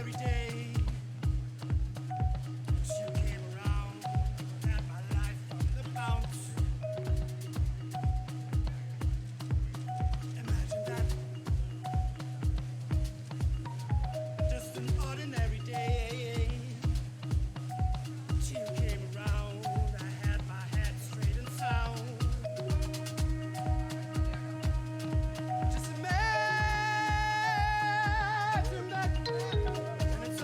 ordinary day. She came around, had my life from the bounce. Imagine that. Just an ordinary day. She came around, I had my head straight and sound. Just imagine that, and it's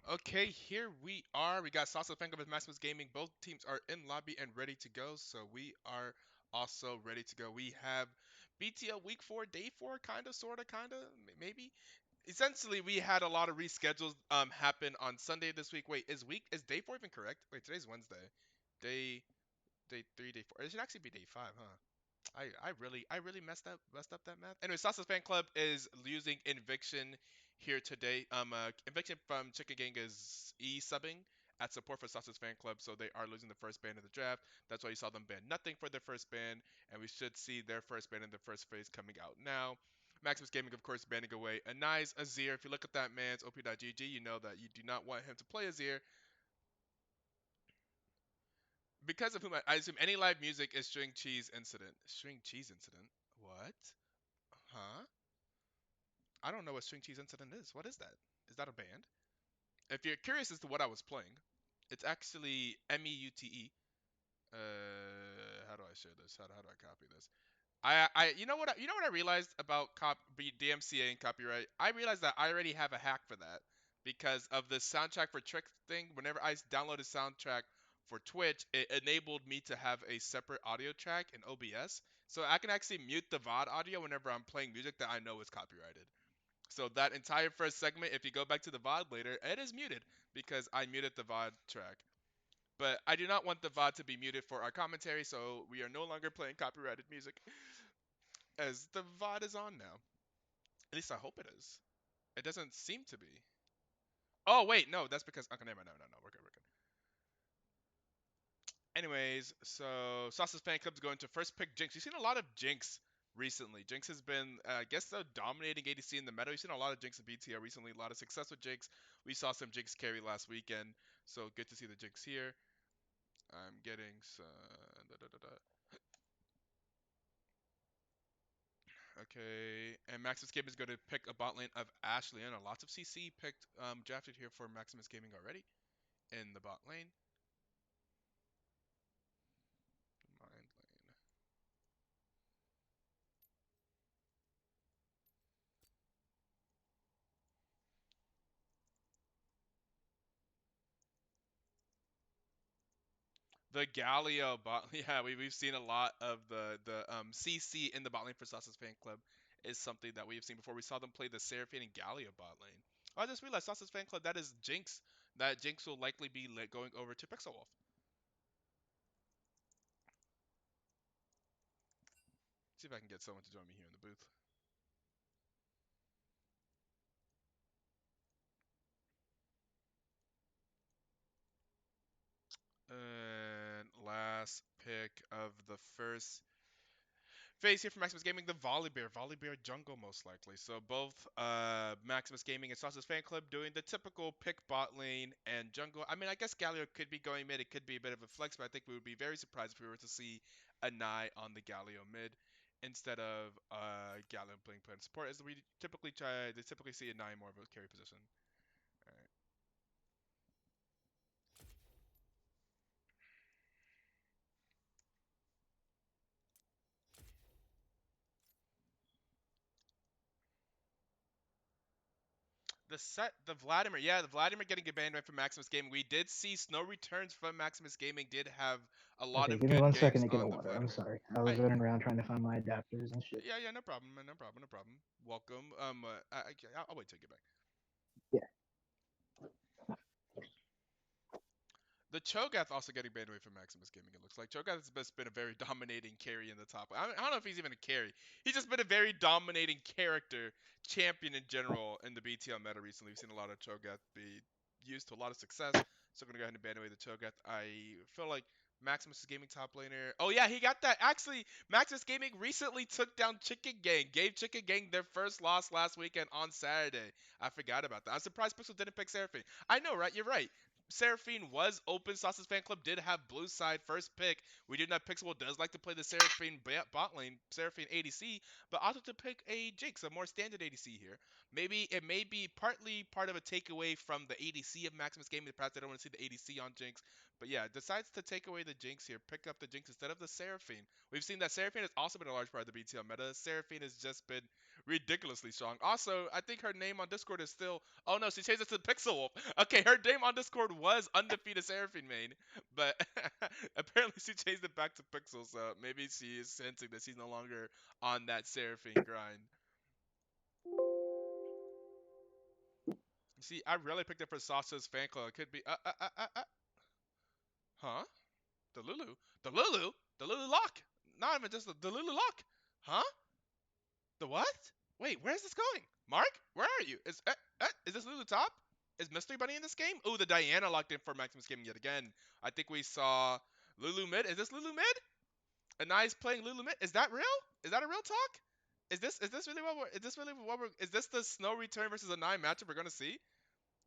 Okay, here we are. We got Sasha Fanclub with Maximus Gaming. Both teams are in lobby and ready to go, so we are also ready to go. We have BTL Week 4, Day 4, kinda, sorta, kinda, maybe. Essentially, we had a lot of reschedules happen on Sunday this week. Wait, is Day 4 even correct? Wait, today's Wednesday. Day Day 3, Day 4. It should actually be Day 5, huh? I really messed up that math. Anyway, Sasa's fan club is using eviction here today. Eviction from Chicken Gang is subbing at support for Sasa's fan club, so they are losing the first ban of the draft. That's why you saw them ban nothing for their first ban, and we should see their first ban in the first phase coming out now. Maximus Gaming, of course, banning away Anais Azir. If you look at that man's OP.GG, you know that you do not want him to play Azir because of whom I assume any live music is string cheese incident. String cheese incident? What? Huh? I don't know what string cheese incident is. What is that? Is that a band? If you're curious as to what I was playing, it's actually Meute. How do I share this? How do I copy this? You know what you know what I realized about DMCA and copyright? I realized that I already have a hack for that because of the soundtrack for Trick thing. Whenever I downloaded soundtrack for Twitch, it enabled me to have a separate audio track in OBS, so I can actually mute the VOD audio whenever I'm playing music that I know is copyrighted. So that entire first segment, if you go back to the VOD later, it is muted because I muted the VOD track. But I do not want the VOD to be muted for our commentary, so we are no longer playing copyrighted music as the VOD is on now. At least I hope it is. It doesn't seem to be. Oh wait, no, that's because okay, never mind, no, we're good, we're good. Anyways, so Sauce's fan club's going to first pick Jinx. You've seen a lot of Jinx recently. Jinx has been, I guess, the dominating ADC in the meta. We've seen a lot of Jinx in BTR recently, a lot of success with Jinx. We saw some Jinx carry last weekend, so good to see the Jinx here. I'm getting some. Da, da, da, da. Okay, and Maximus Gaming is going to pick a bot lane of Ashley. I know lots of CC picked drafted here for Maximus Gaming already in the bot lane. Mind lane. The Galio bot, yeah, we've seen a lot of the CC in the bot lane for Sasa's fan club is something that we have seen before. We saw them play the Seraphine and Galio bot lane. Oh, I just realized Sasa's fan club that is Jinx. That Jinx will likely be going over to Pixel Wolf. See if I can get someone to join me here in the booth. And last pick of the first phase here for Maximus Gaming, the Volibear Jungle most likely. So both Maximus Gaming and Sauce's Fan Club doing the typical pick bot lane and jungle. I mean, I guess Galio could be going mid. It could be a bit of a flex, but I think we would be very surprised if we were to see a Nye on the Galio mid instead of Galio playing play support. As we typically try, they typically see a Nye more of a carry position. All right. The Vladimir getting abandoned from Maximus Gaming. We did see Snow Returns from Maximus Gaming did have a lot Okay, of give me good one second ganks to get a on the water. I'm Vladimir. sorry. I was I running around trying to find my adapters and shit. yeah, no problem, man, no problem, no problem. Welcome. I'll wait till you get back. Yeah. The Cho'Gath also getting banned away from Maximus Gaming. It looks like Cho'Gath has just been a very dominating carry in the top. I don't know if he's even a carry. He's just been a very dominating character, champion in general in the BTL meta recently. We've seen a lot of Cho'Gath be used to a lot of success. So I'm gonna go ahead and ban away the Cho'Gath. I feel like Maximus is gaming top laner. Oh yeah, he got that. Actually, Maximus Gaming recently took down Chicken Gang. Gave Chicken Gang their first loss last weekend on Saturday. I forgot about that. I'm surprised Pixel didn't pick Seraphine. I know, right? You're right. Seraphine was open. Sauce's fan club did have blue side first pick. We did not Pixel does like to play the Seraphine bot lane, Seraphine ADC, but also to pick a Jinx, a more standard ADC here. Maybe it may be partly part of a takeaway from the ADC of Maximus Gaming. Perhaps they don't want to see the ADC on Jinx, but yeah, decides to take away the Jinx here, pick up the Jinx instead of the Seraphine. We've seen that Seraphine has also been a large part of the BTL meta. Seraphine has just been ridiculously strong. Also, I think her name on Discord is still. Oh no, she changed it to Pixel Wolf. Okay, her name on Discord was undefeated Seraphine main, but apparently she changed it back to Pixel. So maybe she is hinting that she's no longer on that Seraphine grind. See, I really picked up for Sasha's fan club. It could be. Huh? The Lulu? The Lulu? The Lulu lock? Not even just the Lulu lock. Huh? The what? Wait, where's this going? Mark? Where are you? Is this Lulu top? Is Mystery Bunny in this game? Ooh, the Diana locked in for Maximus Gaming yet again. I think we saw Lulu mid. Is this Lulu mid? Anai's playing Lulu mid. Is that real? Is that a real talk? Is this really what we're is this really what we're is this the Snow Return versus Anai matchup we're gonna see?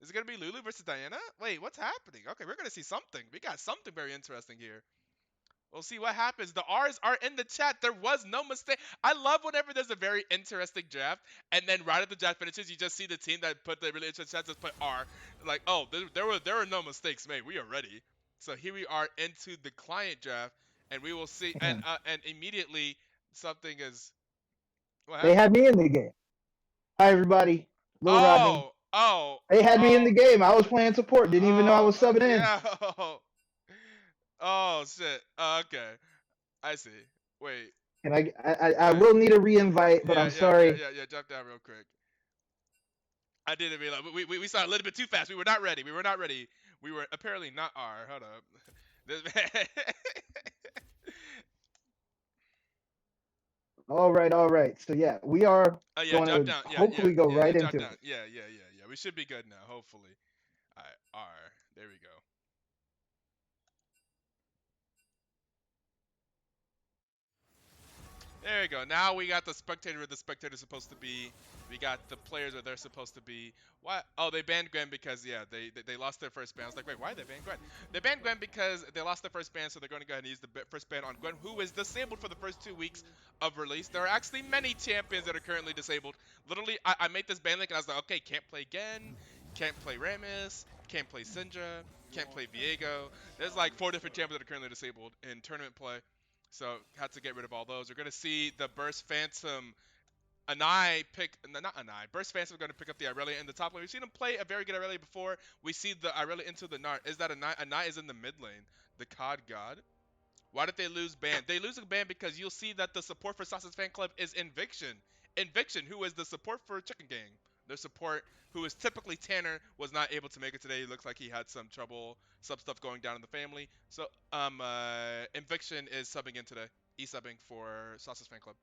Is it gonna be Lulu versus Diana? Wait, what's happening? Okay, we're gonna see something. We got something very interesting here. We'll see what happens. The R's are in the chat. There was no mistake. I love whenever there's a very interesting draft, and then right at the draft finishes, you just see the team that put the really interesting chat just put R. Like, oh, there were no mistakes made. We are ready. So here we are into the client draft, and we will see. Damn. And immediately something is what They happened? had me in the game. Hi everybody, Lil Rodney. Oh, oh, They had me in oh, the game. I was playing support. Didn't even know I oh, was subbing in. yeah. Oh shit. Okay, I see. Wait. And I Wait. will need a re-invite, but Yeah, I'm yeah, yeah, sorry. yeah, yeah. Jump down real quick. I didn't realize we started a little bit too fast. We were not ready. We were not ready. We were apparently not R. Hold up. All right. So yeah, we are Oh yeah, going jump to down. Yeah, yeah, hopefully go yeah, yeah. right Jump into down. it. Yeah, yeah, yeah, yeah. We should be good now. Hopefully. All right, R. There we go. There you go. Now we got the spectator where the spectator's supposed to be. We got the players where they're supposed to be. Why? Oh, they banned Gwen because yeah, they lost their first ban. I was like, wait, why they banned Gwen? They banned Gwen because they lost their first ban, so they're going to go ahead and use the first ban on Gwen, who is disabled for the first 2 weeks of release. There are actually many champions that are currently disabled. Literally, I made this ban link and I was like, okay, can't play Gen, can't play Rammus, can't play Syndra, can't play Viego. There's like 4 different champions that are currently disabled in tournament play. So had to get rid of all those. We're gonna see the Burst Phantom. Anai pick not Anai. Burst Phantom is gonna pick up the Irelia in the top lane. We've seen him play a very good Irelia before. We see the Irelia into the Nart. Is that Anai? Anai is in the mid lane. The COD God. Why did they lose ban? They lose a ban because you'll see that the support for Sasha's fan club is Inviction. Inviction, who is the support for Chicken Gang. Their support, who is typically Tanner, was not able to make it today. He looks like he had some trouble, some stuff going down in the family. So, Inviction is subbing in today. E-subbing for Sasha's fan club.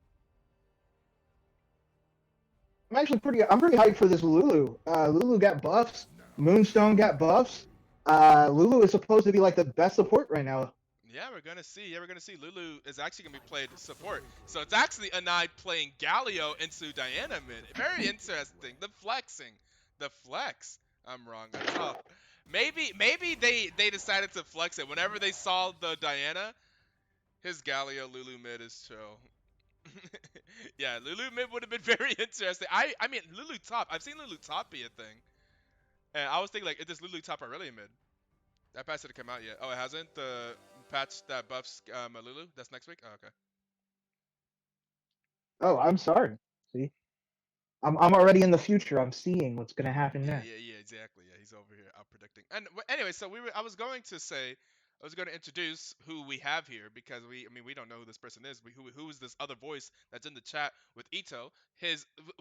I'm pretty hyped for this Lulu. Lulu got buffs. Moonstone got buffs. Lulu is supposed to be like the best support right now. Yeah, we're gonna see. Yeah, we're gonna see. Lulu is actually gonna be played support. So it's actually Anai playing Galio into Diana mid. Very interesting. The flexing, the flex. I'm wrong. Oh, maybe they decided to flex it whenever they saw the Diana. His Galio Lulu mid is chill. Yeah, Lulu mid would have been very interesting. I mean Lulu top. I've seen Lulu top be a thing, and I was thinking like, is this Lulu top or really mid? That patch didn't come out yet. Oh, it hasn't? The patch that buffs Lulu? That's next week? Oh, okay. Oh, I'm sorry. See, I'm already in the future. I'm seeing what's gonna happen Yeah, next. yeah, yeah, exactly. Yeah, he's over here out predicting. And anyway, so I was going to say, I was going to introduce who we have here because I mean, we don't know who this person is. Who is this other voice that's in the chat with Ito?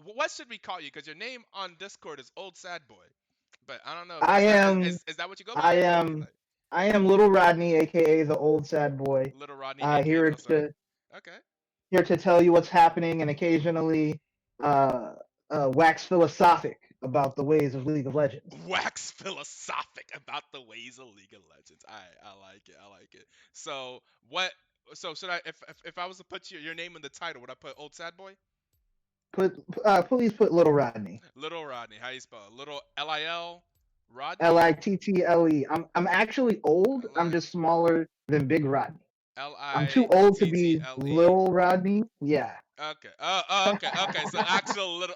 What should we call you? Because your name on Discord is Old Sad Boy. But I don't know. I am Is that what you go I by, or what do you am like? I am Little Rodney, aka the old sad boy. Little Rodney, aka Here Little Sad. to Okay. here to tell you what's happening and occasionally uh, wax philosophic about the ways of League of Legends. Wax philosophic about the ways of League of Legends. I like it. I like it. So what? So should I? If I was to put your name in the title, would I put Old Sad Boy? Please put Little Rodney. Little Rodney. How you spell it? Little Lil Rodney. Little. I'm actually old. I'm just smaller than Big Rodney. I'm too old to be Little. Lil Rodney. Yeah. Okay. Okay. Okay. So actual little.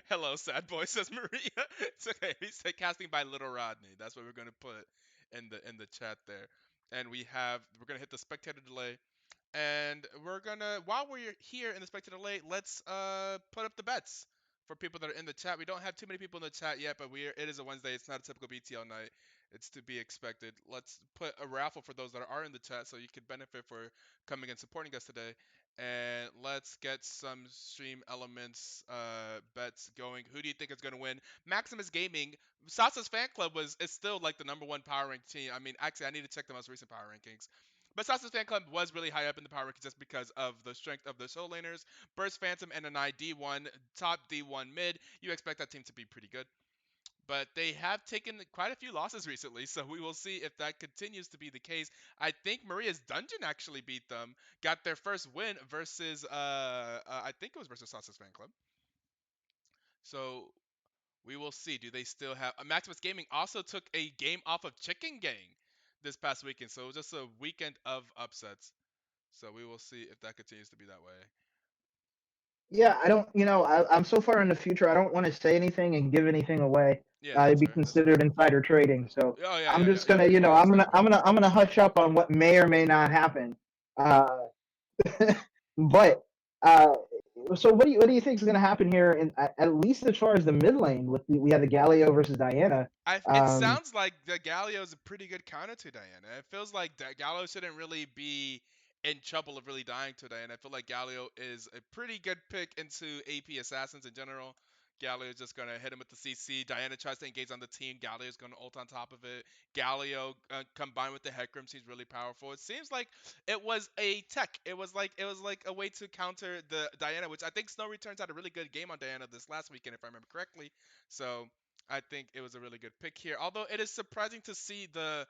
Hello, sad boy, says Maria. It's okay. He said casting by Little Rodney. That's what we're gonna put in the chat there. And we're gonna hit the spectator delay. And we're gonna, while we're here in the spectator late, let's put up the bets for people that are in the chat. We don't have too many people in the chat yet, but it is a Wednesday. It's not a typical BTL night. It's to be expected. Let's put a raffle for those that are in the chat so you can benefit for coming and supporting us today. And let's get some stream elements bets going. Who do you think is going to win? Maximus Gaming. Sasha's fan club is still like the #1 power rank team. I mean, actually, I need to check the most recent power rankings. But Sasha's fan club was really high up in the power rankings just because of the strength of the soul laners. Burst Phantom and an ID1, top D1 mid. You expect that team to be pretty good. But they have taken quite a few losses recently, so we will see if that continues to be the case. I think Maria's Dungeon actually beat them, got their first win versus, I think it was versus Sasha's fan club. So we will see. Do they still have? Maximus Gaming also took a game off of Chicken Gang this past weekend, so it was just a weekend of upsets. So we will see if that continues to be that way. Yeah, I don't. I'm so far in the future. I don't want to say anything and give anything away. Yeah, that's It'd be fair. That's fair. considered insider trading. So Oh yeah, I'm yeah, yeah, just yeah. gonna, Of course. I'm gonna hush up on what may or may not happen. Uh, but uh, so what do you think is gonna happen here? In at least as far as the mid lane, we have the Galio versus Diana. It Um, sounds like the Galio is a pretty good counter to Diana. It feels like Galio shouldn't really be in trouble of really dying to Diana. I feel like Galio is a pretty good pick into AP assassins in general. Galio is just gonna hit him with the CC. Diana tries to engage on the team. Galio is gonna ult on top of it. Galio combined with the Hecarim seems really powerful. It seems like it was a tech. It was like a way to counter the Diana, which I think Snow Returns had a really good game on Diana this last weekend, if I remember correctly. So I think it was a really good pick here. Although it is surprising to see the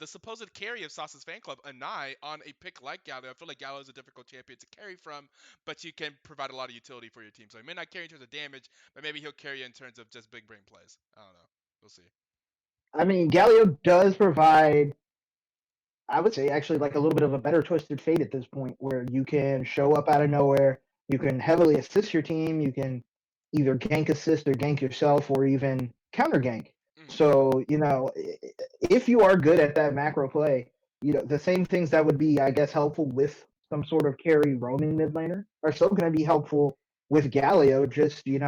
supposed carry of Sasha's fan club, Anai, on a pick like Gallo. I feel like Gallo is a difficult champion to carry from, but you can provide a lot of utility for your team. So he may not carry in terms of damage, but maybe he'll carry in terms of just big brain plays. I don't know. We'll see. I mean, Galio does provide, I would say, actually like a little bit of a better Twisted Fate at this point, where you can show up out of nowhere, you can heavily assist your team, you can either gank assist or gank yourself, or even counter gank. Mm, So if you are good at that macro play, the same things that would be, I guess, helpful with some sort of carry roaming mid laner are still going to be helpful with Galio. Just you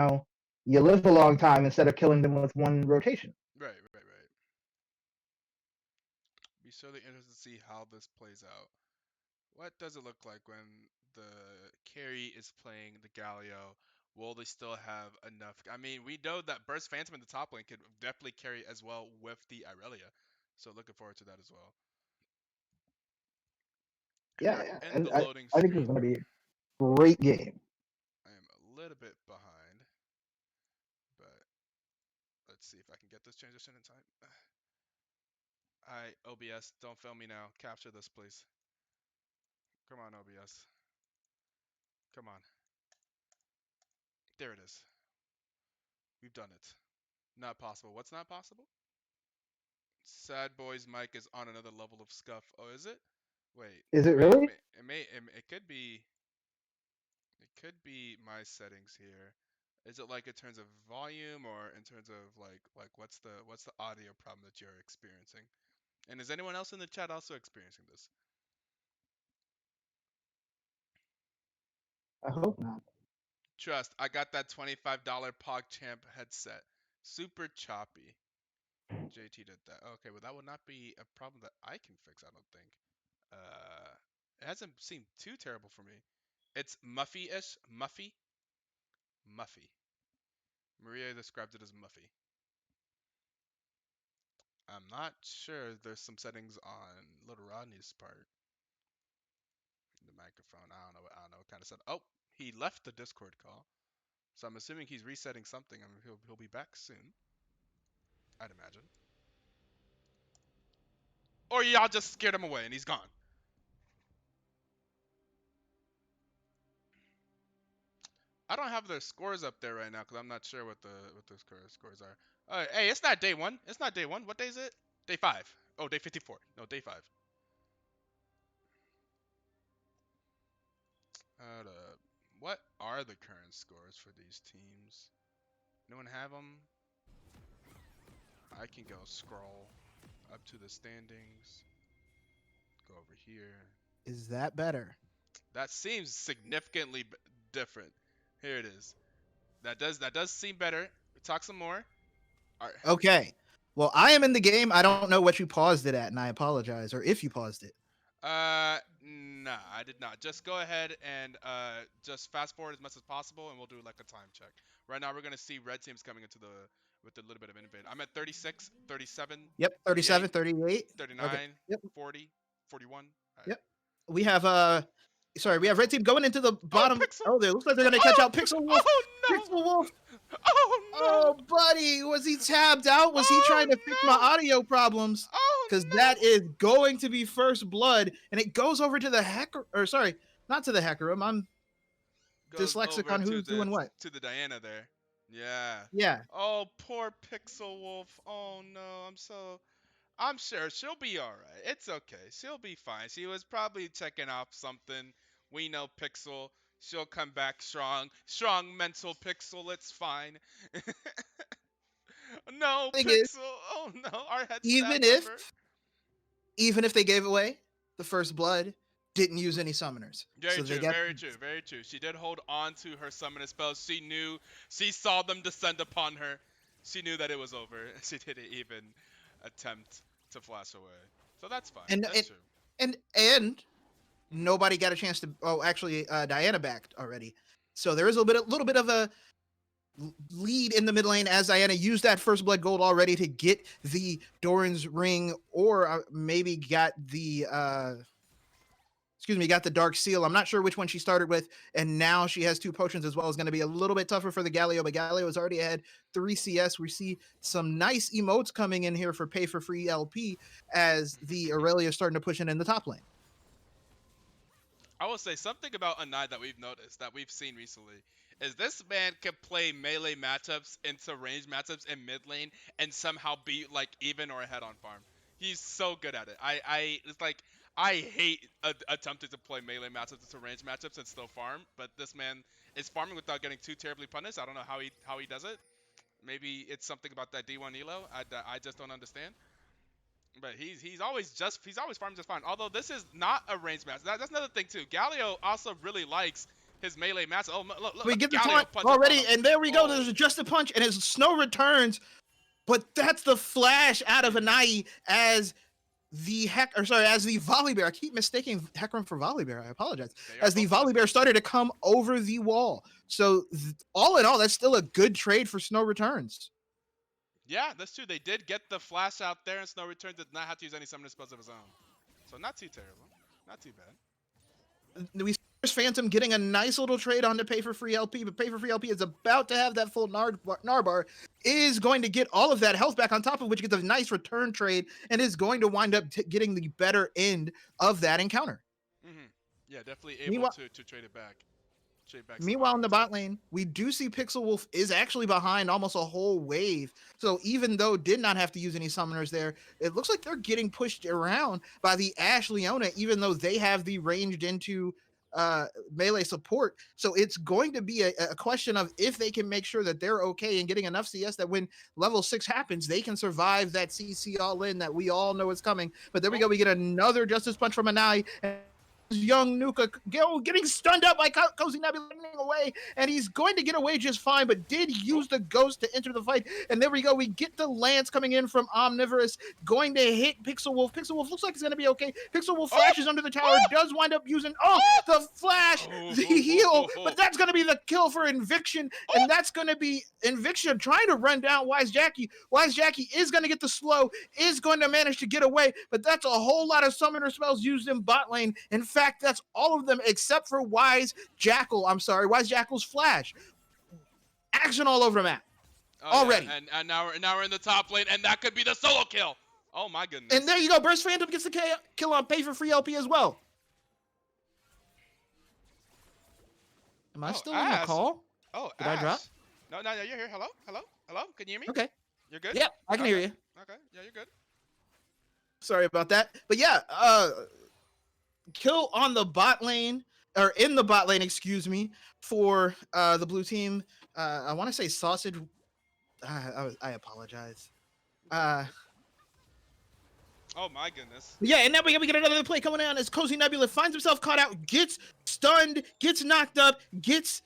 live a long time instead of killing them with one rotation. right, right, right. Be certainly interested to see how this plays out. What does it look like when the carry is playing the Galio? Will they still have enough? I mean, we know that Burst Phantom in the top lane could definitely carry as well with the Irelia. So looking forward to that as well. And we're Yeah, in and the loading I think it's screen. going to be a great game. I am a little bit behind, but let's see if I can get this transition in time. Alright, OBS, don't fail me now. Capture this, please. Come on, OBS. Come on. There it is. We've done it. Not possible. What's not possible? Sad Boy's mic is on another level of scuff. Oh, is it? Wait, Is it wait. really? It could be. It could be my settings here. Is it like in terms of volume or in terms of like what's the audio problem that you're experiencing? And is anyone else in the chat also experiencing this? I hope not. Trust, I got that $25 PogChamp headset. Super choppy. JT did that. Okay, well that would not be a problem that I can fix, I don't think. It hasn't seemed too terrible for me. It's Muffy-ish. Muffy? Muffy. Maria described it as Muffy. I'm not sure. There's some settings on Little Rodney's part. The microphone. I don't know. I don't know what kind of set. Oh, he left the Discord call. So I'm assuming he's resetting something. I mean, he'll be back soon. I'd imagine. Or y'all just scared him away and he's gone. I don't have their scores up there right now because I'm not sure what the scores are. Hey, it's not day one. It's not day one. What day is it? Day 5. Oh, day 54. No, day 5. What are the current scores for these teams? No one have them? I can go scroll up to the standings. Go over here. Is that better? That seems significantly different. Here it is. That does seem better. Talk some more. All right. Okay. Well, I am in the game. I don't know what you paused it at, and I apologize, or if you paused it. Nah, I did not. Just go ahead and just fast forward as much as possible, and we'll do like a time check. Right now, we're gonna see red teams coming into the with a little bit of innovate. I'm at 36, 37, Yep, 38, 37, 38. Okay. 39, Yep. 40, 41. All right. Yep. We have sorry, we have red team going into the Oh, bottom. Pixel! Oh, there looks like they're gonna catch Oh, out Pixel Wolf. oh Pixel no! Wolf. Oh Oh, no! buddy, was he tabbed out? Was he Oh trying to fix my no! audio problems? Oh Because no! that is going to be first blood, and it goes over to the hacker. Or sorry, not to the hacker room. I'm Goes dyslexic over on who's doing what. to the Diana there. Yeah. Yeah. Oh, poor Pixel Wolf. Oh no, I'm sure she'll be alright. It's okay. She'll be fine. She was probably checking off something. We know Pixel. She'll come back strong. Strong mental Pixel. It's fine. No, Thing is, Pixel. Oh no, our head staff even member. even if they gave away the first blood, didn't use any summoners. Very So they true, got very true, very true. She did hold on to her summoner spells. She knew, she saw them descend upon her. She knew that it was over. She didn't even attempt to flash away. So that's fine. and That's true. and nobody got a chance to. Oh, actually, Diana backed already. So there is a little bit of a lead in the mid lane as Diana used that first blood gold already to get the Doran's ring, or maybe got the got the dark seal. I'm not sure which one she started with, and now she has 2 potions as well. Is going to be a little bit tougher for the Galio, but Galio is already ahead 3 CS. We see some nice emotes coming in here for pay for free LP as the Aurelia is starting to push in the top lane. I will say something about Anai that we've noticed, that we've seen recently, is this man can play melee matchups into range matchups in mid lane and somehow be like even or ahead on farm. He's so good at it. It's like I hate attempting to play melee matchups into range matchups and still farm, but this man is farming without getting too terribly punished. I don't know how he does it. Maybe it's something about that D1 elo. I just don't understand. But he's always farming just fine. Although this is not a range match. That's another thing too. Galio also really likes his melee match. Oh, look, We look, get the Galio taunt punch already, up on him. and there we go. Oh. There's just a punch, and his snow returns, but that's the flash out of Anai as the as the volley bear. I keep mistaking Hecarim for volley bear. I apologize. They are As the both on volley bear started to come over the wall. So all in all, that's still a good trade for snow returns. Yeah, that's true. They did get the flash out there, and Snow Return did not have to use any summoner spells of his own. So not too terrible. Not too bad. We see Phantom getting a nice little trade on to pay for free LP, but pay for free LP is about to have that full Narbar, is going to get all of that health back on top of which gets a nice return trade and is going to wind up getting the better end of that encounter. Yeah, definitely able to trade it back. Meanwhile, in the bot lane, we do see Pixel Wolf is actually behind almost a whole wave. So even though did not have to use any summoners there, it looks like they're getting pushed around by the Ashe Leona, even though they have the ranged into melee support. So it's going to be a question of if they can make sure that they're okay and getting enough CS that when level 6 happens, they can survive that CC all in that we all know is coming. But there we go. We get another Justice Punch from Anai. Young Nuka getting stunned up by Cozy Nebula running away, and he's going to get away just fine, but did use the ghost to enter the fight. And there we go. We get the lance coming in from Omnivorous, going to hit Pixel Wolf. Pixel Wolf looks like it's going to be okay. Pixel Wolf flashes under the tower, does wind up using the flash, the heal, but that's going to be the kill for Inviction, and that's going to be Inviction trying to run down Wise Jackie. Wise Jackie is going to get the slow, is going to manage to get away, but that's a whole lot of summoner spells used in bot lane. In fact, that's all of them except for Wise Jackal's flash. Action all over the map. Already. Yeah. And now we're in the top lane, and that could be the solo kill. Oh my goodness. And there you go. Burst Phantom gets the kill on pay for free LP as well. Am I still in the call? Oh, Did I drop? No, you're here. Hello? Can you hear me? Okay. You're good? Yeah, I can hear you. Okay. Yeah, you're good. Sorry about that. But yeah, kill on the bot lane, or in the bot lane, excuse me, for the blue team. I want to say Sausage. I apologize. Oh my goodness. Yeah, and now we get another play coming on as Cozy Nebula finds himself caught out, gets stunned, gets knocked up, gets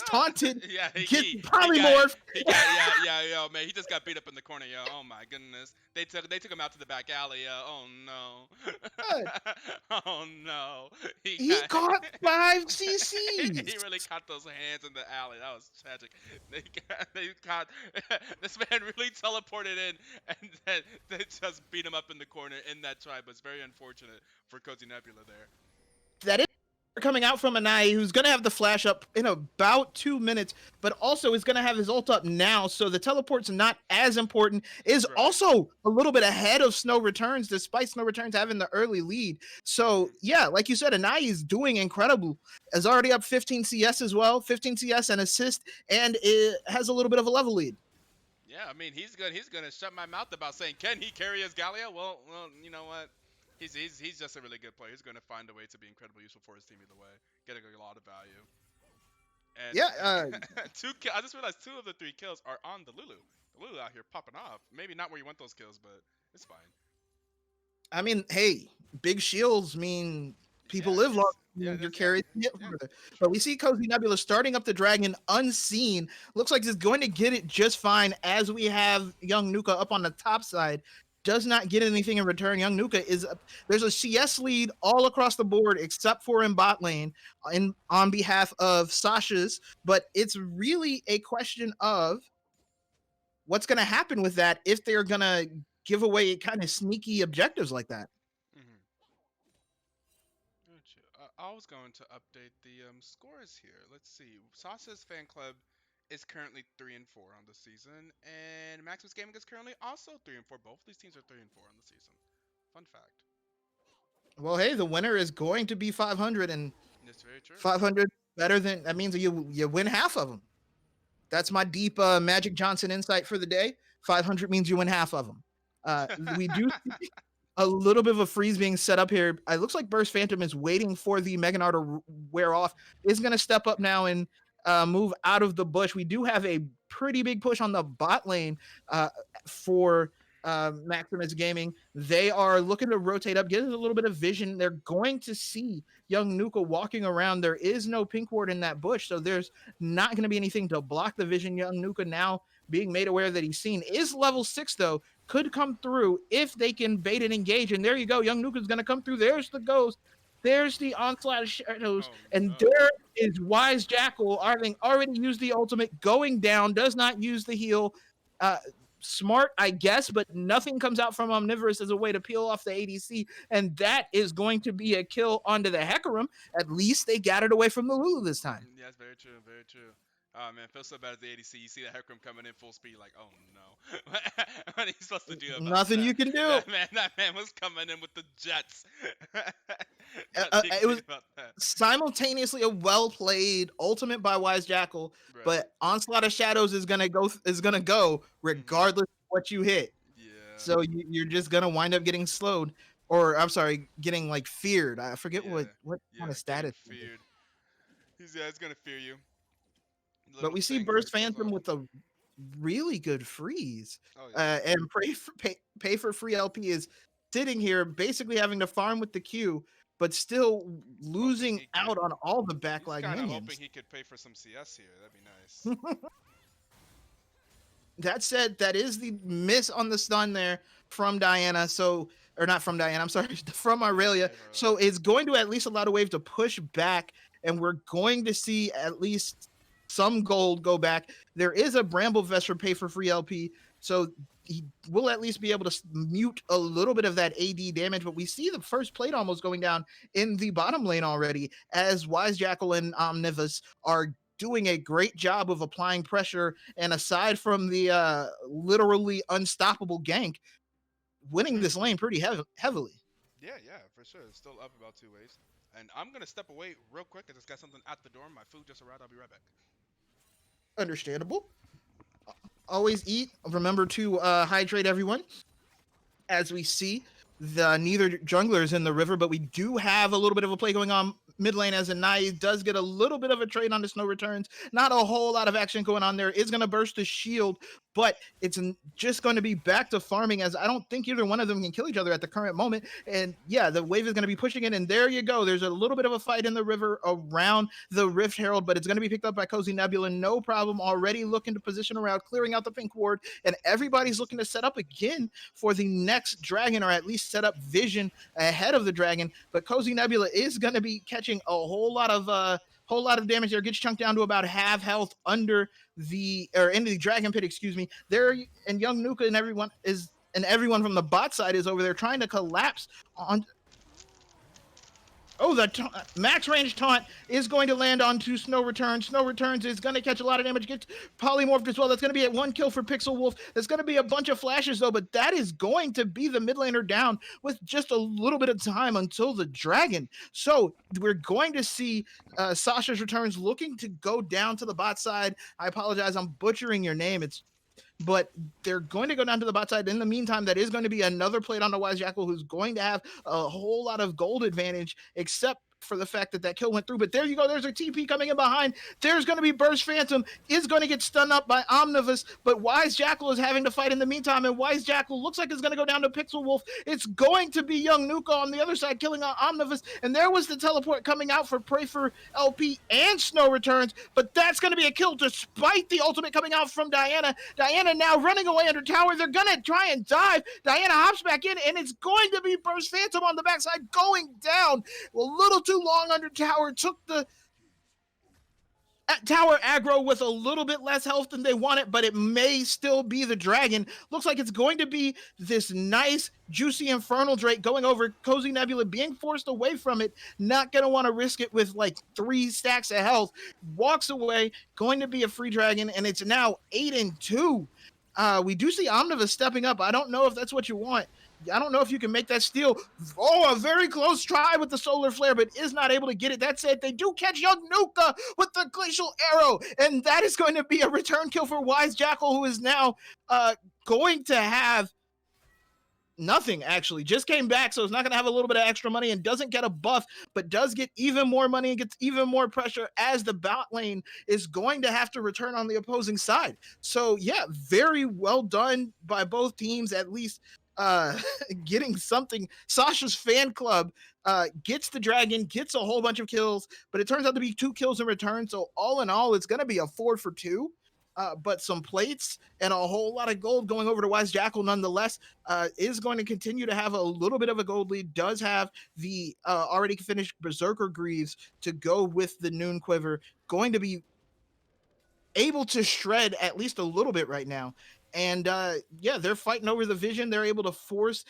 taunted, Yeah, gets he got polymorph. yo man, he just got beat up in the corner, yo. Oh my goodness. They took him out to the back alley, yo. Oh God, no. Oh no. he caught 5 he CCs. really caught those hands in the alley. That was tragic. They caught this man really teleported in and then they just beat him up in the corner in that tribe. It's very unfortunate for Cozy Nebula there. That is coming out from Anai, who's going to have the flash up in about 2 minutes, but also is going to have his ult up now, so the teleport's not as important. Is Right. also a little bit ahead of Snow Returns, despite Snow Returns having the early lead. So, yeah, like you said, Anai is doing incredible. Is already up 15 CS as well, 15 CS and assist, and it has a little bit of a level lead. Yeah, I mean he's gonna shut my mouth about saying can he carry his Gallia? Well, you know what? He's just a really good player. He's gonna find a way to be incredibly useful for his team either way, getting a lot of value. And Yeah, I just realized 2 of the 3 kills are on the Lulu. The Lulu out here popping off. Maybe not where you want those kills, but it's fine. I mean, hey, big shields mean people Yeah, live yes. long. Yeah, You're that's carrying it yeah, further. true. But we see Cozy Nebula starting up the dragon unseen. Looks like he's going to get it just fine as we have Young Nuka up on the top side. Does not get anything in return. Young Nuka is up. There's a CS lead all across the board except for in bot lane on behalf of Sasha's. But it's really a question of what's going to happen with that if they're going to give away kind of sneaky objectives like that. Mm-hmm. Gotcha. I was going to update the scores here. Let's see. Sasha's fan club is currently 3-4 on the season, and Maximus Gaming is currently also 3-4. Both these teams are 3-4 on the season. Fun fact. Well, hey, the winner is going to be 500, and That's very true. 500 better than that means you win half of them. That's my deep Magic Johnson insight for the day. 500 means you win half of them. We do see a little bit of a freeze being set up here. It looks like Burst Phantom is waiting for the Meganar to wear off. Is going to step up now and move out of the bush. We do have a pretty big push on the bot lane for Maximus Gaming. They are looking to rotate up, get a little bit of vision. They're going to see Young Nuka walking around. There is no pink ward in that bush, so there's not going to be anything to block the vision. Young Nuka now being made aware that he's seen is level 6 though, could come through if they can bait and engage. And there you go, Young Nuka's going to come through. There's the ghost. There's the onslaught of shadows, Oh, and no. there is Wise Jackal, having already used the ultimate, going down, does not use the heal. Smart, I guess, but nothing comes out from Omnivorous as a way to peel off the ADC, and that is going to be a kill onto the Hecarim. At least they got it away from the Lulu this time. Yeah, that's very true. Very true. Oh man, feels so bad at the ADC. You see that Hecarim coming in full speed, like, oh no, what are you supposed to do about Nothing that? you can do. That man was coming in with the jets. It was simultaneously a well-played ultimate by Wise Jackal, Right. but Onslaught of Shadows is gonna go regardless of what you hit. Yeah. So you're just gonna wind up getting slowed, or I'm sorry, getting like feared. I forget Yeah, what kind of status. getting feared. He's gonna fear you. But Little we see things Burst like stuff Phantom up. with a really good freeze, Oh yeah. and pay for free LP is sitting here basically having to farm with the Q, but still losing he out could- on all the He's backline kind of minions. hoping he could pay for some CS here. That'd be nice. That said, that is the miss on the stun there from Diana. So, or not from Diana, I'm sorry, from Aurelia. So it's going to at least allow the wave to push back, and we're going to see at least some gold go back. There is a Bramble Vest for pay for free LP, so he will at least be able to mute a little bit of that AD damage. But we see the first plate almost going down in the bottom lane already, as Wise Jackal and Omnivus are doing a great job of applying pressure, and aside from the literally unstoppable gank, winning this lane pretty heavily. Yeah, for sure. It's still up about 2 waves. And I'm gonna step away real quick. I just got something at the door. My food just arrived. I'll be right back. Understandable. Always eat. Remember to hydrate, everyone. As we see neither jungler is in the river, but we do have a little bit of a play going on mid lane as Anai does get a little bit of a trade on the snow returns. Not a whole lot of action going on there. Is going to burst the shield, but it's just going to be back to farming as I don't think either one of them can kill each other at the current moment. And yeah, the wave is going to be pushing in, and there you go. There's a little bit of a fight in the river around the Rift Herald, but it's going to be picked up by Cozy Nebula. No problem. Already looking to position around, clearing out the pink ward, and everybody's looking to set up again for the next dragon, or at least set up vision ahead of the dragon. But Cozy Nebula is going to be catching a whole lot of damage there. Gets chunked down to about half health under the or into the dragon pit, excuse me. There, and young Nuka and everyone from the bot side is over there trying to collapse on. Oh, the max range taunt is going to land onto Snow Returns. Snow Returns is going to catch a lot of damage, gets polymorphed as well. That's going to be at 1 kill for Pixel Wolf. There's going to be a bunch of flashes, though, but that is going to be the mid laner down with just a little bit of time until the dragon. So we're going to see Sasha's Returns looking to go down to the bot side. I apologize, I'm butchering your name. But they're going to go down to the bot side. In the meantime, that is going to be another plate on the Wise Jackal, who's going to have a whole lot of gold advantage, except for the fact that that kill went through. But there you go. There's a TP coming in behind. There's going to be Burst Phantom, is going to get stunned up by Omnivus, but Wise Jackal is having to fight in the meantime, and Wise Jackal looks like it's going to go down to Pixel Wolf. It's going to be young Nuka on the other side killing Omnivus, and there was the teleport coming out for Pray for LP and Snow Returns, but that's going to be a kill despite the ultimate coming out from Diana. Diana now running away under tower. They're going to try and dive. Diana hops back in, and it's going to be Burst Phantom on the backside going down. A little too long under tower, took the tower aggro with a little bit less health than they wanted, but it may still be the dragon. Looks like it's going to be this nice, juicy Infernal Drake going over. Cozy Nebula being forced away from it, not going to want to risk it with like 3 stacks of health. Walks away, going to be a free dragon, and it's now 8-2. We do see Omnivus stepping up. I don't know if that's what you want. I don't know if you can make that steal. Oh, a very close try with the solar flare, but is not able to get it. That said, they do catch young Nuka with the glacial arrow, and that is going to be a return kill for Wise Jackal, who is now going to have nothing, actually. Just came back, so it's not going to have a little bit of extra money and doesn't get a buff, but does get even more money and gets even more pressure as the bot lane is going to have to return on the opposing side. So yeah, very well done by both teams, at least getting something. Sasha's fan club gets the dragon, gets a whole bunch of kills, but it turns out to be 2 kills in return. So all in all, it's going to be a 4 for 2. But some plates and a whole lot of gold going over to Wise Jackal nonetheless. Is going to continue to have a little bit of a gold lead, does have the already finished Berserker Greaves to go with the Noon Quiver, going to be able to shred at least a little bit right now. And yeah, they're fighting over the vision. They're able to force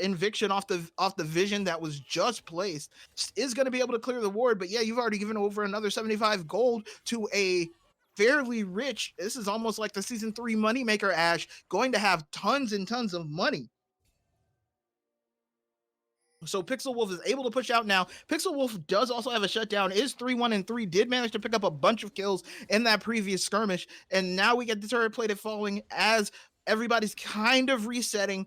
Inviction off the vision that was just placed. Is going to be able to clear the ward, but yeah, you've already given over another 75 gold to a fairly rich. This is almost like the season 3 moneymaker. Ash going to have tons and tons of money. So Pixel Wolf is able to push out now. Pixel Wolf does also have a shutdown, is 3-1-3, did manage to pick up a bunch of kills in that previous skirmish. And now we get the turret plated falling as everybody's kind of resetting.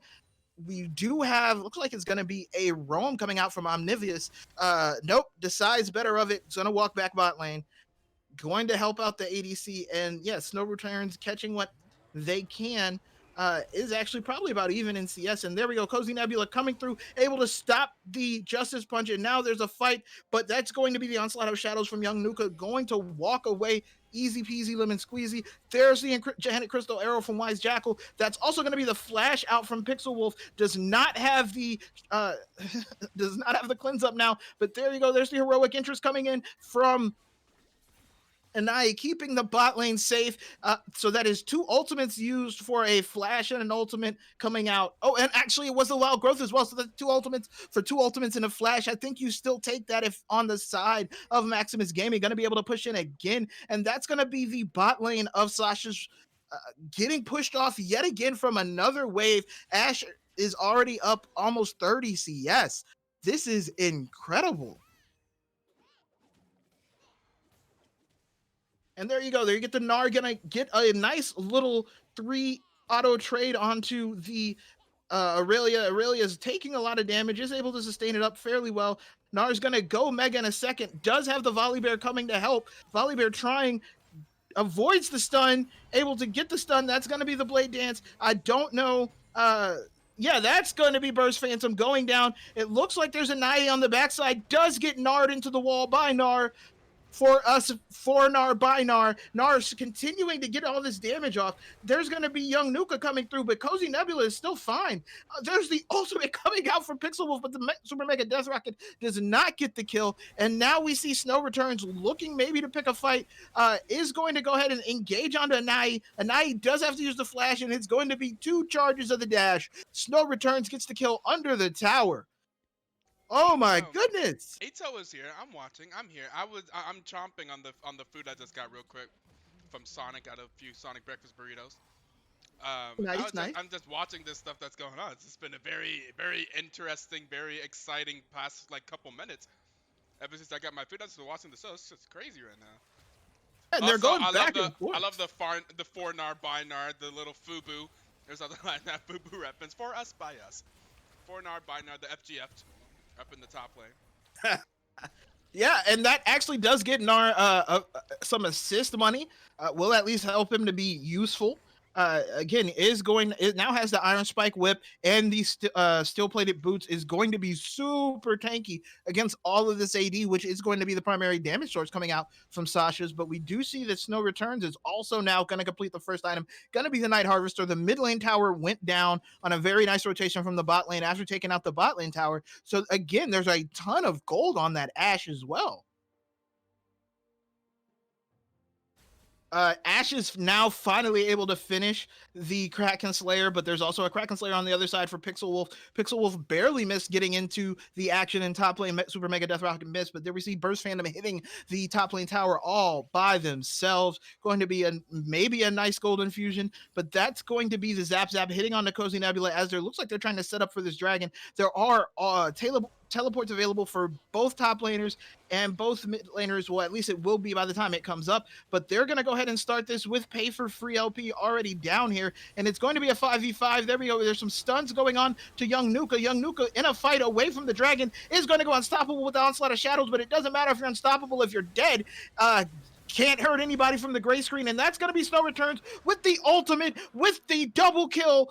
We do have, looks like it's going to be a roam coming out from Omnivus. Nope, decides better of it. It's going to walk back bot lane. Going to help out the ADC. And yeah, Snow Returns catching what they can. Is actually probably about even in CS. And there we go. Cozy Nebula coming through, able to stop the Justice Punch. And now there's a fight, but that's going to be the onslaught of shadows from young Nuka, going to walk away. Easy peasy lemon squeezy. There's the Janet Crystal arrow from Wise Jackal. That's also going to be the flash out from Pixel Wolf. Does not have the cleanse up now, but there you go. There's the heroic interest coming in from Anai, keeping the bot lane safe. So that is 2 ultimates used for a flash and an ultimate coming out. Oh, and actually it was the wild growth as well. So that's 2 ultimates for 2 ultimates and a flash. I think you still take that if on the side of Maximus Gaming, going to be able to push in again. And that's going to be the bot lane of Sasha's getting pushed off yet again from another wave. Ash is already up almost 30 CS. This is incredible. And there you go. There you get the Gnar, gonna get a nice little 3 auto trade onto the Aurelia's taking a lot of damage, is able to sustain it up fairly well. Nar's gonna go Mega in a second. Does have the Volley Bear coming to help. Volley Bear trying, avoids the stun, able to get the stun. That's gonna be the Blade Dance. I don't know. Yeah, that's going to be Burst Phantom going down. It looks like there's a Nai on the backside. Does get Nard into the wall by Nar. For Nar by Nar. Nar's continuing to get all this damage off. There's going to be young Nuka coming through, but Cozy Nebula is still fine. There's the ultimate coming out from Pixel Wolf, but the Super Mega Death Rocket does not get the kill. And now we see Snow Returns looking maybe to pick a fight. Is going to go ahead and engage onto Anai. Anai does have to use the flash, and it's going to be 2 charges of the dash. Snow Returns gets the kill under the tower. Oh my goodness! Ito is here. I'm watching. I'm here. I'm chomping on the food I just got real quick from Sonic. Got a few Sonic breakfast burritos. Nice. I'm just watching this stuff that's going on. It's just been a very, very interesting, very exciting past like couple minutes. Ever since I got my food, I've just been watching the show. It's just crazy right now. And they're Also, going back and forth. I love the four nar by nar, the little FUBU. There's other like that FUBU reference for us by us. 4 nar by nar, the FGF up in the top lane. Yeah, and that actually does get Nar some assist money. Will at least help him to be useful. Again, it now has the Iron Spike whip, and the steel plated boots is going to be super tanky against all of this AD, which is going to be the primary damage source coming out from Sasha's. But we do see that Snow Returns is also now going to complete the first item, going to be the Night Harvester. The mid lane tower went down on a very nice rotation from the bot lane after taking out the bot lane tower. So again, there's a ton of gold on that Ashe as well. Ashe is now finally able to finish the Kraken Slayer, but there's also a Kraken Slayer on the other side for Pixel Wolf. Pixel Wolf barely missed getting into the action in top lane. Super Mega Death Rocket missed, but there we see Burst Phantom hitting the top lane tower all by themselves. Going to be maybe a nice golden fusion, but that's going to be the Zap hitting on the Cozy Nebula as there looks like they're trying to set up for this dragon. There are teleports available for both top laners and both mid laners. Well, at least it will be by the time it comes up, but they're going to go ahead and start this with pay for free LP already down here, and it's going to be a 5v5. There we go. There's some stuns going on to young Nuka. Young Nuka in a fight away from the dragon is going to go unstoppable with the onslaught of shadows, but it doesn't matter if you're unstoppable if you're dead. Can't hurt anybody from the gray screen, and that's going to be Snow Returns with the ultimate, with the double kill.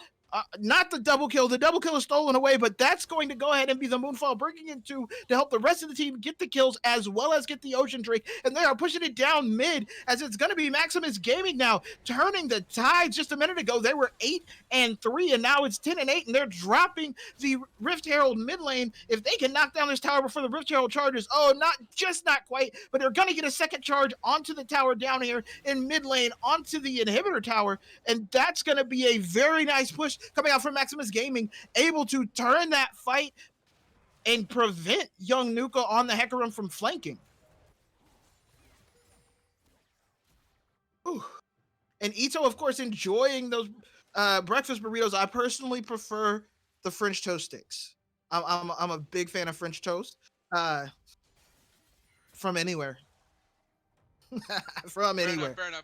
Not the double kill. The double kill is stolen away, but that's going to go ahead and be the Moonfall breaking into to help the rest of the team get the kills as well as get the Ocean Drake. And they are pushing it down mid as it's going to be Maximus Gaming now, turning the tides. Just a minute ago, they were 8-3, and now it's 10-8, and they're dropping the Rift Herald mid lane. If they can knock down this tower before the Rift Herald charges, not quite, but they're going to get a second charge onto the tower down here in mid lane, onto the inhibitor tower, and that's going to be a very nice push coming out from Maximus Gaming, able to turn that fight and prevent young Nuka on the Hecarim from flanking. Ooh. And Ito, of course, enjoying those breakfast burritos. I personally prefer the French toast sticks. I'm a big fan of French toast from anywhere. From anywhere. Fair enough.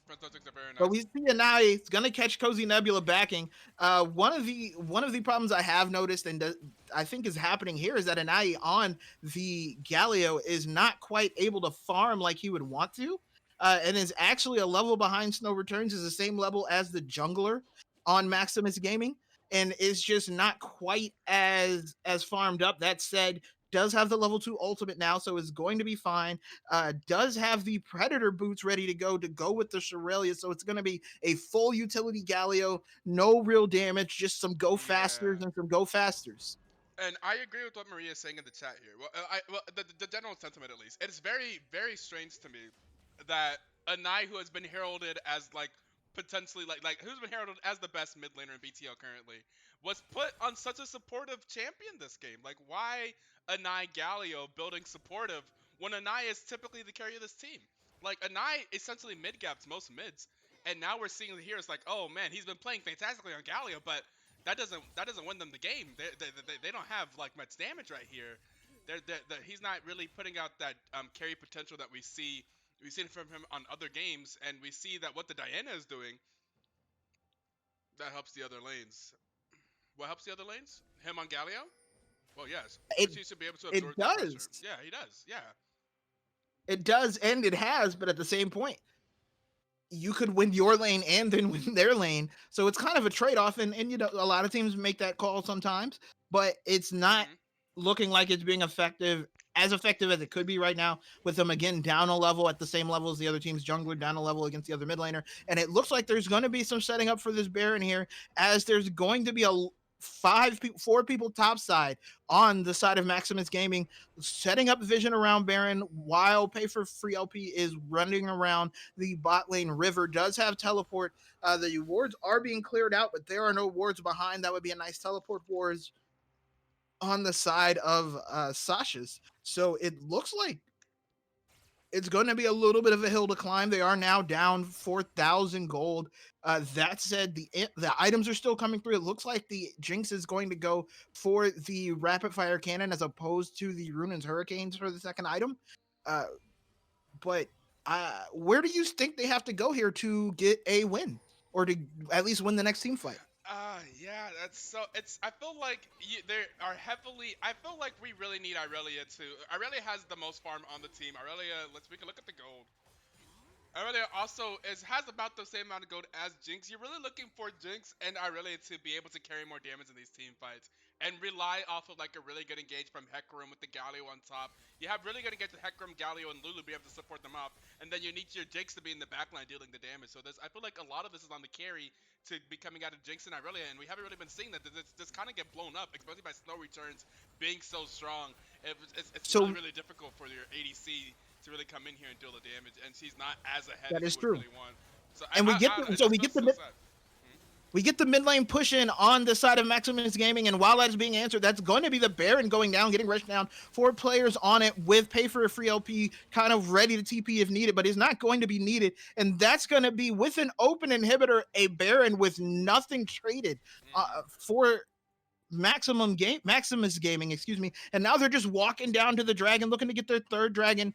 French toast sticks are very nice. But we see Anai. It's gonna catch Cozy Nebula backing. One of the problems I have noticed and I think is happening here is that Anai on the Galio is not quite able to farm like he would want to, and is actually a level behind Snow Returns. Is the same level as the jungler on Maximus Gaming, and is just not quite as farmed up. That said, does have the level 2 ultimate now, so is going to be fine. Does have the Predator boots ready to go with the Shirellia, so it's going to be a full utility Galio, no real damage, just some go fasters and some go fasters. And I agree with what Maria is saying in the chat here. Well, the general sentiment at least. It's very, very strange to me that Anai, who has been heralded as like potentially like who's been heralded as the best mid laner in BTL currently, was put on such a supportive champion this game. Like, why Anai Galio building supportive when Anai is typically the carry of this team? Like, Anai essentially mid-gaps most mids, and now we're seeing here it's like, oh man, he's been playing fantastically on Galio, but that doesn't win them the game. They don't have like much damage right here. He's not really putting out that carry potential that we've seen from him on other games, and we see that what the Diana is doing that helps the other lanes. What helps the other lanes? Him on Galio? Well, yes. It He should be able to it absorb that pressure. does. Yeah, he does. Yeah. It does, and it has, but at the same point, you could win your lane and then win their lane. So it's kind of a trade-off, and you know, a lot of teams make that call sometimes, but it's not Mhm. looking like it's being effective as it could be right now, with them again down a level at the same level as the other team's jungler, down a level against the other mid laner. And it looks like there's going to be some setting up for this Baron here, as there's going to be four people top side on the side of Maximus Gaming, setting up vision around Baron, while Pay for Free LP is running around the bot lane. River does have teleport. The wards are being cleared out, but there are no wards behind. That would be a nice teleport wards on the side of Sasha's. So it looks like it's going to be a little bit of a hill to climb. They are now down 4,000 gold. That said, the items are still coming through. It looks like the Jinx is going to go for the rapid fire cannon as opposed to the Runaan's Hurricanes for the second item. But where do you think they have to go here to get a win, or to at least win the next team fight? Yeah, that's so. I feel like there are heavily. I feel like we really need Irelia too. Irelia has the most farm on the team. Irelia, we can look at the gold. Irelia also has about the same amount of gold as Jinx. You're really looking for Jinx and Irelia to be able to carry more damage in these team fights and rely off of like a really good engage from Hecarim with the Galio on top. You have really good engage with Hecarim, Galio, and Lulu be able to support them up, and then you need your Jinx to be in the backline dealing the damage. So I feel like a lot of this is on the carry to be coming out of Jinx and Irelia, and we haven't really been seeing that. This kind of get blown up, especially by snow returns being so strong. It's So- really, really difficult for your ADC to really come in here and deal the damage, and she's not as ahead That as is you true. would really want. So And we get the mid lane push in on the side of Maximus Gaming, and while that's being answered, that's going to be the Baron going down, getting rushed down. 4 players on it with Pay for a Free LP kind of ready to TP if needed, but is not going to be needed. And that's going to be with an open inhibitor, a Baron with nothing traded for Maximus Gaming, excuse me. And now they're just walking down to the dragon, looking to get their third dragon,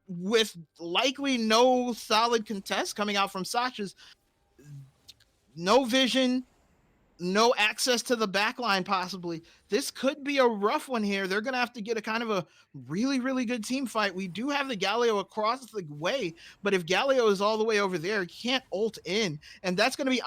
with likely no solid contest coming out from Sasha's. No vision, no access to the backline, possibly. This could be a rough one here. They're going to have to get a kind of a really, really good team fight. We do have the Galio across the way, but if Galio is all the way over there, he can't ult in. And that's going to be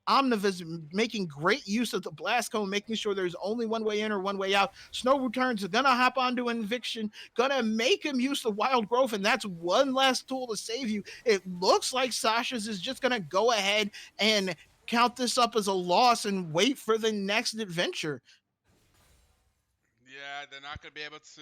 Omnivus making great use of the blast cone, making sure there's only one way in or one way out. Snow returns, gonna hop onto an eviction, gonna make him use the wild growth, and that's one last tool to save you. It looks like Sasha's is just gonna go ahead and count this up as a loss and wait for the next adventure. Yeah, they're not going to be able to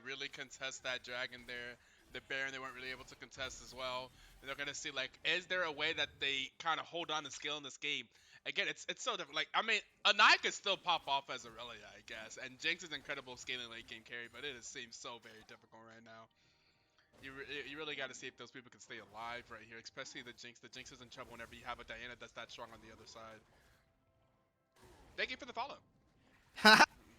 really contest that dragon there. The Baron, they weren't really able to contest as well. And they're going to see, like, is there a way that they kind of hold on to skill in this game? Again, it's so different. Like, I mean, Anai could still pop off as Aurelia, I guess. And Jinx is incredible scaling late game carry, but it seems so very difficult right now. You really got to see if those people can stay alive right here, especially the Jinx. The Jinx is in trouble whenever you have a Diana that's that strong on the other side. Thank you for the follow.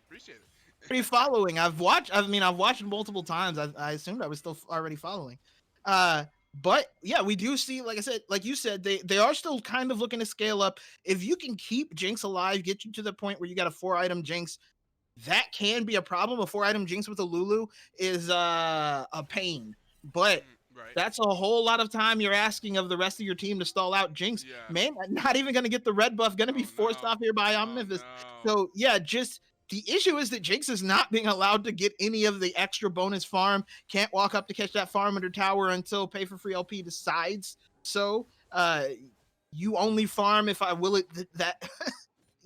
Appreciate it. Already following. I've watched multiple times. I assumed I was still already following. But yeah, we do see, like I said, like you said, they are still kind of looking to scale up. If you can keep Jinx alive, get you to the point where you got a 4-item Jinx, that can be a problem. A 4-item Jinx with a Lulu is a pain. But Right. that's a whole lot of time you're asking of the rest of your team to stall out Jinx. Yeah. Man, not even going to get the red buff, going to be forced off here by Omnivus. So yeah, just the issue is that Jinx is not being allowed to get any of the extra bonus farm. Can't walk up to catch that farm under tower until Pay for Free LP decides. So you only farm if I will it that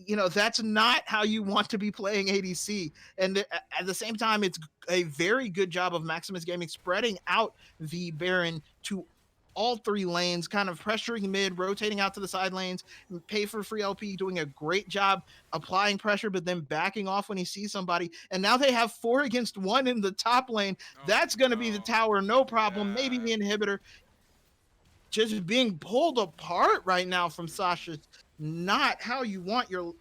you know, that's not how you want to be playing ADC. And at the same time, it's a very good job of Maximus Gaming spreading out the Baron to all 3 lanes, kind of pressuring mid, rotating out to the side lanes. Pay for Free LP doing a great job applying pressure, but then backing off when he sees somebody. And now they have 4 against 1 in the top lane. That's going to be the tower, no problem. Maybe the inhibitor. Just being pulled apart right now from Sasha. Not how you want your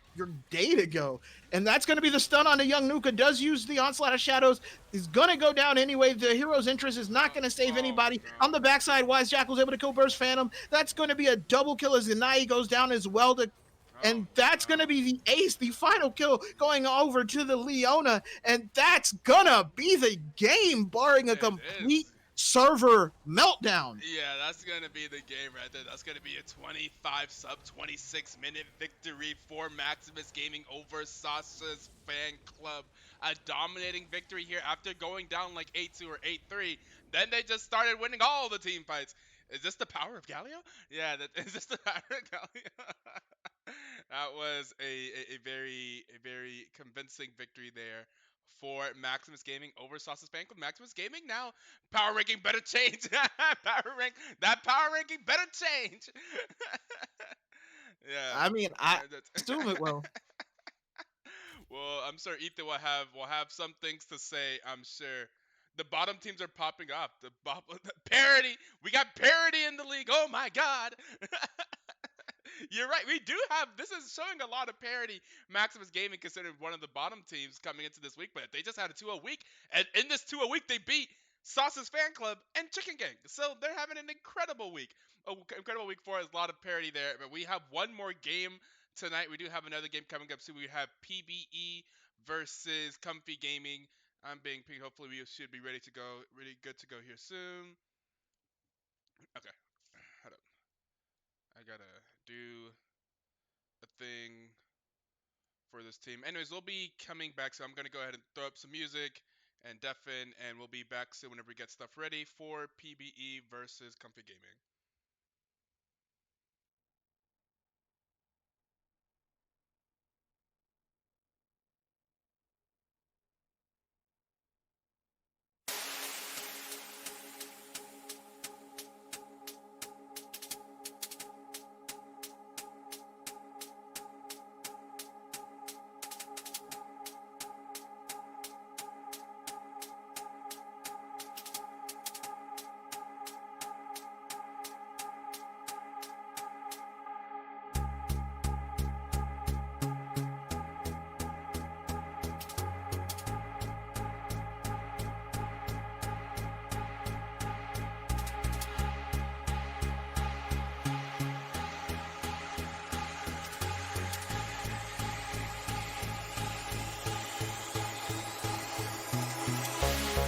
day to go. And that's going to be the stun on the young Nuka. Does use the Onslaught of Shadows. Is going to go down anyway. The hero's interest is not going to save anybody. On the backside, Wise Jackal's able to kill Burst Phantom. That's going to be a double kill as Inai goes down as well. And that's going to be the ace, the final kill going over to the Leona. And that's going to be the game, barring a complete server meltdown. Yeah, that's going to be the game right there. That's going to be a 25 sub 26 minute victory for Maximus Gaming over Sasha's Fan Club. A dominating victory here after going down like 8-2 or 8-3. Then they just started winning all the team fights. Is this the power of Galio? Yeah, is this the power of Galio? That was a very convincing victory there for Maximus Gaming over Sauce's Fan Club. Maximus Gaming now power ranking better change. That power ranking better change. Yeah. I mean, I assume it will. Well, I'm sure Ethan will have some things to say. I'm sure. The bottom teams are popping up. The parity. We got parity in the league. Oh my God. You're right. We do have. This is showing a lot of parity. Maximus Gaming considered one of the bottom teams coming into this week, but they just had a 2-0 week, and in this 2-0 week, they beat Sauce's Fan Club and Chicken Gang. So they're having an incredible week. Incredible week for us. A lot of parity there. But we have one more game tonight. We do have another game coming up soon. We have PBE versus Comfy Gaming. I'm being pinged. Hopefully, we should be ready to go. Really good to go here soon. Okay. Hold up. I gotta do a thing for this team. Anyways, we'll be coming back, so I'm gonna go ahead and throw up some music and deafen, and we'll be back soon whenever we get stuff ready for PBE versus Comfy Gaming.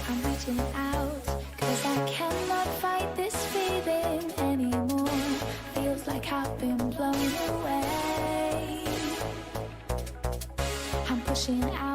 I'm reaching out, cause I cannot fight this feeling anymore. Feels like I've been blown away. I'm pushing out.